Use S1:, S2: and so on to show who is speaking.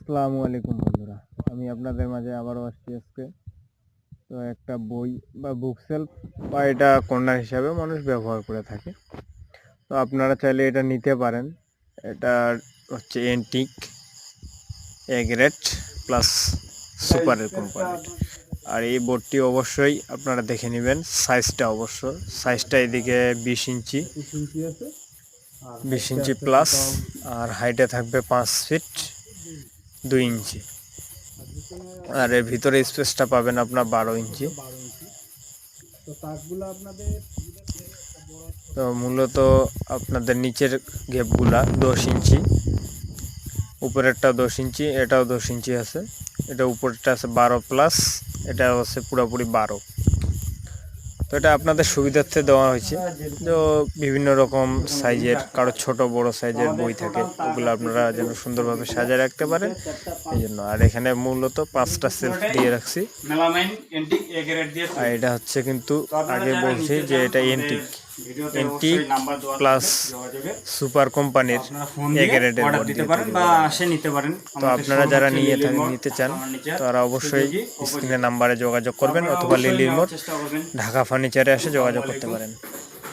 S1: আসসালামু আলাইকুম বন্ধুরা, আমি আপনাদের মাঝে আবারও আসছি আজকে। তো একটা বই বা বুক সেলফ বা এটা কর্নার হিসাবে মানুষ ব্যবহার করে থাকে। তো আপনারা চাইলে এটা নিতে পারেন। এটা হচ্ছে এন্টিক এ গ্রেড প্লাস সুপারের কোম্পানি। আর এই বোর্ডটি অবশ্যই আপনারা দেখে নেবেন সাইজটা এদিকে 20 ইঞ্চি 20 ইঞ্চি প্লাস, আর হাইটে থাকবে 5 ফিট 2 ইঞ্চি। আর এর ভিতরে স্পেসটা পাবেন আপনার 12 ইঞ্চি। তো মূলত আপনাদের নিচের গেপগুলা 10 ইঞ্চি, উপরেরটা 10 ইঞ্চি, এটাও 10 ইঞ্চি আছে। এটা উপরেরটা আছে 12 প্লাস, এটা হচ্ছে পুরোপুরি 12। তো এটা আপনাদের সুবিধার্থে দেওয়া হয়েছে। তো বিভিন্ন রকম সাইজের, কারো ছোট বড় সাইজের বই থাকে, ওগুলো আপনারা যেন সুন্দরভাবে সাজিয়ে রাখতে পারেন এই জন্য। আর এখানে মূলত 5টা সেলফ দিয়ে রাখছি। আর এটা হচ্ছে কিন্তু আগে বলছি যে এটা এন্টিক প্লাস সুপার কোম্পানির এ গ্রেডের বোর্ড দিয়ে তৈরি। তো আপনারা যারা নিতে চান তারা অবশ্যই স্ক্রিনের নাম্বারে যোগাযোগ করবেন, অথবা লিলির মোড় ঢাকা ফার্নিচারে এসে যোগাযোগ করতে পারেন।